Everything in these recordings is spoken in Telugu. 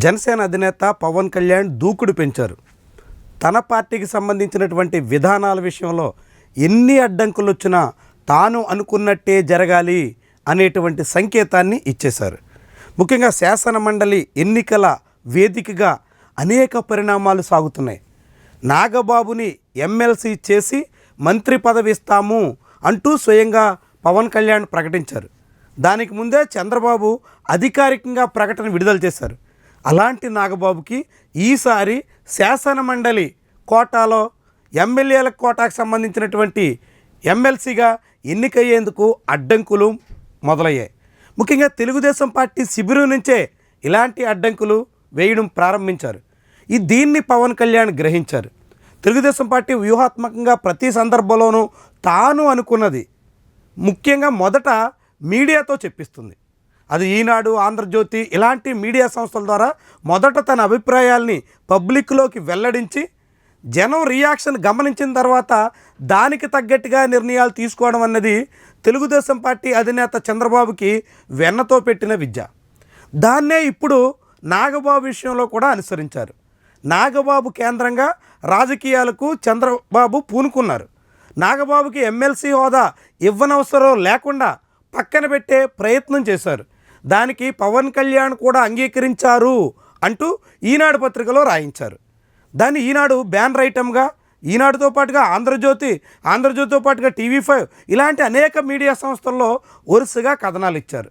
జనసేన అధినేత పవన్ కళ్యాణ్ దూకుడు పెంచారు. తన పార్టీకి సంబంధించినటువంటి విధానాల విషయంలో ఎన్ని అడ్డంకులు వచ్చినా తాను అనుకున్నట్టే జరగాలి అనేటువంటి సంకేతాన్ని ఇచ్చేశారు. ముఖ్యంగా శాసన మండలి ఎన్నికల వేదికగా అనేక పరిణామాలు సాగుతున్నాయి. నాగబాబుని ఎమ్మెల్సీ చేసి మంత్రి పదవి ఇస్తాము అంటూ స్వయంగా పవన్ కళ్యాణ్ ప్రకటించారు. దానికి ముందే చంద్రబాబు అధికారికంగా ప్రకటన విడుదల చేశారు. అలాంటి నాగబాబుకి ఈసారి శాసన మండలి కోటాలో ఎమ్మెల్యేల కోటాకు సంబంధించినటువంటి ఎమ్మెల్సీగా ఎన్నికయ్యేందుకు అడ్డంకులు మొదలయ్యాయి. ముఖ్యంగా తెలుగుదేశం పార్టీ శిబిరం నుంచే ఇలాంటి అడ్డంకులు వేయడం ప్రారంభించారు. దీన్ని పవన్ కళ్యాణ్ గ్రహించారు. తెలుగుదేశం పార్టీ వ్యూహాత్మకంగా ప్రతి సందర్భంలోనూ తాను అనుకున్నది ముఖ్యంగా మొదట మీడియాతో చెప్పిస్తుంది. అది ఈనాడు, ఆంధ్రజ్యోతి ఇలాంటి మీడియా సంస్థల ద్వారా మొదట తన అభిప్రాయాల్ని పబ్లిక్లోకి వెల్లడించి జనం రియాక్షన్ గమనించిన తర్వాత దానికి తగ్గట్టుగా నిర్ణయాలు తీసుకోవడం అన్నది తెలుగుదేశం పార్టీ అధినేత చంద్రబాబుకి వెన్నతో పెట్టిన విద్య. దాన్నే ఇప్పుడు నాగబాబు విషయంలో కూడా అనుసరించారు. నాగబాబు కేంద్రంగా రాజకీయాలకు చంద్రబాబు పూనుకున్నారు. నాగబాబుకి ఎమ్మెల్సీ హోదా ఇవ్వనవసరం లేకుండా పక్కన పెట్టే ప్రయత్నం చేశారు. దానికి పవన్ కళ్యాణ్ కూడా అంగీకరించారు అంటూ ఈనాడు పత్రికలో రాయించారు. దాన్ని ఈనాడు బ్యానర్ ఐటమ్గా ఈనాడుతో పాటుగా ఆంధ్రజ్యోతితో పాటుగా TV5 ఇలాంటి అనేక మీడియా సంస్థల్లో వరుసగా కథనాలు ఇచ్చారు.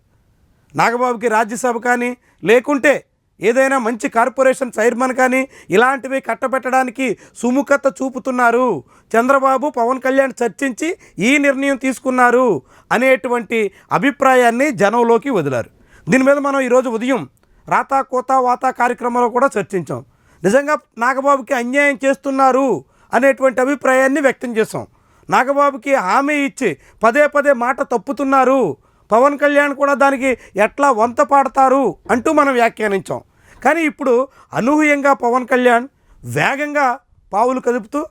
నాగబాబుకి రాజ్యసభ కానీ లేకుంటే ఏదైనా మంచి కార్పొరేషన్ చైర్మన్ కానీ ఇలాంటివి కట్టబెట్టడానికి సుముఖత చూపుతున్నారు. చంద్రబాబు పవన్ కళ్యాణ్ చర్చించి ఈ నిర్ణయం తీసుకున్నారు అనేటువంటి అభిప్రాయాన్ని జనంలోకి వదిలారు. దీని మీద మనం ఈరోజు ఉదయం రాతా కోతా వాతా కార్యక్రమంలో కూడా చర్చించాం. నిజంగా నాగబాబుకి అన్యాయం చేస్తున్నారు అనేటువంటి అభిప్రాయాన్ని వ్యక్తం చేశాం. నాగబాబుకి హామీ ఇచ్చి పదే పదే మాట తప్పుతున్నారు, పవన్ కళ్యాణ్ కూడా దానికి ఎట్లా వంత పాడతారు అంటూ మనం వ్యాఖ్యానించాం. కానీ ఇప్పుడు అనూహ్యంగా పవన్ కళ్యాణ్ వేగంగా పావులు కదుపుతూ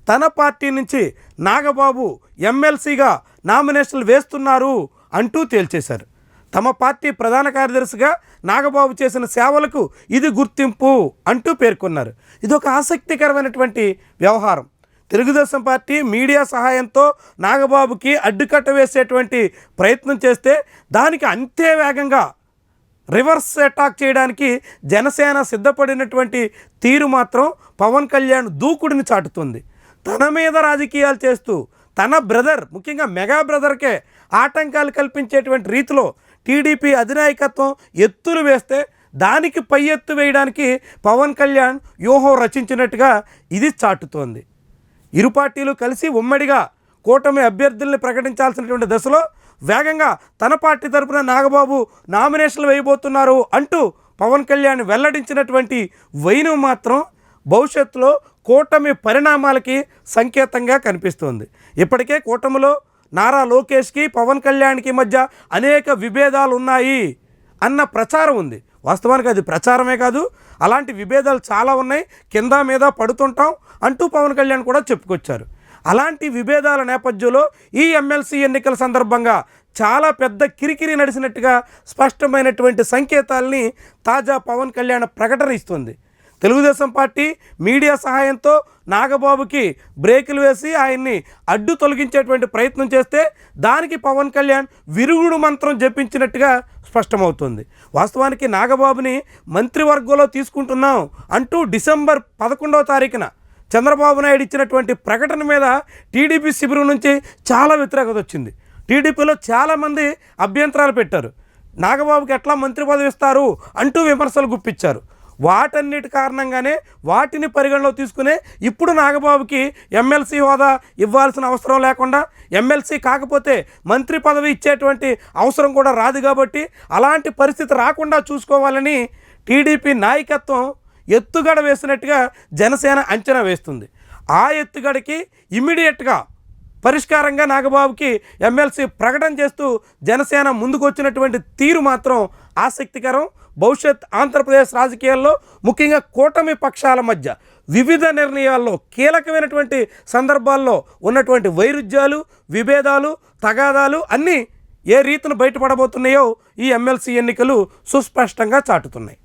తన పార్టీ నుంచి నాగబాబు ఎమ్మెల్సీగా నామినేషన్లు వేస్తున్నారు అంటూ తేల్చేశారు. తమ పార్టీ ప్రధాన కార్యదర్శిగా నాగబాబు చేసిన సేవలకు ఇది గుర్తింపు అంటూ పేర్కొన్నారు. ఇది ఒక ఆసక్తికరమైనటువంటి వ్యవహారం. తెలుగుదేశం పార్టీ మీడియా సహాయంతో నాగబాబుకి అడ్డుకట్ట వేసేటువంటి ప్రయత్నం చేస్తే దానికి అంతే వేగంగా రివర్స్ అటాక్ చేయడానికి జనసేన సిద్ధపడినటువంటి తీరు మాత్రం పవన్ కళ్యాణ్ దూకుడిని చాటుతుంది. తన మీద రాజకీయాలు చేస్తూ తన బ్రదర్, ముఖ్యంగా మెగా బ్రదర్కే ఆటంకాలు కల్పించేటువంటి రీతిలో టీడీపీ అధినాయకత్వం ఎత్తులు వేస్తే దానికి పై ఎత్తు వేయడానికి పవన్ కళ్యాణ్ వ్యూహం రచించినట్టుగా ఇది చాటుతోంది. ఇరు పార్టీలు కలిసి ఉమ్మడిగా కూటమి అభ్యర్థుల్ని ప్రకటించాల్సినటువంటి దశలో వేగంగా తన పార్టీ తరపున నాగబాబు నామినేషన్లు వేయబోతున్నారు అంటూ పవన్ కళ్యాణ్ వెల్లడించినటువంటి వైనం మాత్రం భవిష్యత్తులో కూటమి పరిణామాలకి సంకేతంగా కనిపిస్తోంది. ఇప్పటికే కూటమిలో నారా లోకేష్కి పవన్ కళ్యాణ్కి మధ్య అనేక విభేదాలు ఉన్నాయి అన్న ప్రచారం ఉంది. వాస్తవానికి అది ప్రచారమే కాదు, అలాంటి విభేదాలు చాలా ఉన్నాయి, కింద మీద పడుతుంటాం అంటూ పవన్ కళ్యాణ్ కూడా చెప్పుకొచ్చారు. అలాంటి విభేదాల నేపథ్యంలో ఈ ఎమ్మెల్సీ ఎన్నికల సందర్భంగా చాలా పెద్ద కిరికిరి నడిచినట్టుగా స్పష్టమైనటువంటి సంకేతాలని తాజా పవన్ కళ్యాణ్ ప్రకటన ఇస్తుంది. తెలుగుదేశం పార్టీ మీడియా సహాయంతో నాగబాబుకి బ్రేకులు వేసి ఆయన్ని అడ్డు తొలగించేటువంటి ప్రయత్నం చేస్తే దానికి పవన్ కళ్యాణ్ విరుగుడు మంత్రం జపించినట్టుగా స్పష్టమవుతుంది. వాస్తవానికి నాగబాబుని మంత్రివర్గంలో తీసుకుంటున్నాం అంటూ డిసెంబర్ 11వ తారీఖున చంద్రబాబు నాయుడు ఇచ్చినటువంటి ప్రకటన మీద టీడీపీ శిబిరం నుంచి చాలా వ్యతిరేకత వచ్చింది. టీడీపీలో చాలామంది అభ్యంతరాలు పెట్టారు. నాగబాబుకి ఎట్లా మంత్రి పదవి ఇస్తారు అంటూ విమర్శలు గుప్పించారు. వాటన్నిటి కారణంగానే వాటిని పరిగణలో తీసుకునే ఇప్పుడు నాగబాబుకి ఎమ్మెల్సీ హోదా ఇవ్వాల్సిన అవసరం లేకుండా, ఎమ్మెల్సీ కాకపోతే మంత్రి పదవి ఇచ్చేటువంటి అవసరం కూడా రాదు కాబట్టి అలాంటి పరిస్థితి రాకుండా చూసుకోవాలని టీడీపీ నాయకత్వం ఎత్తుగడ వేసినట్టుగా జనసేన అంచనా వేస్తుంది. ఆ ఎత్తుగడకి ఇమ్మీడియట్గా పరిష్కారంగా నాగబాబుకి ఎమ్మెల్సీ ప్రకటన చేస్తూ జనసేన ముందుకు వచ్చినటువంటి తీరు మాత్రం ఆసక్తికరం. భవిష్యత్ ఆంధ్రప్రదేశ్ రాజకీయాల్లో ముఖ్యంగా కూటమి పక్షాల మధ్య వివిధ నిర్ణయాల్లో కీలకమైనటువంటి సందర్భాల్లో ఉన్నటువంటి వైరుధ్యాలు, విభేదాలు, తగాదాలు అన్నీ ఏ రీతిని బయటపడబోతున్నాయో ఈ ఎమ్మెల్సీ ఎన్నికలు సుస్పష్టంగా చాటుతున్నాయి.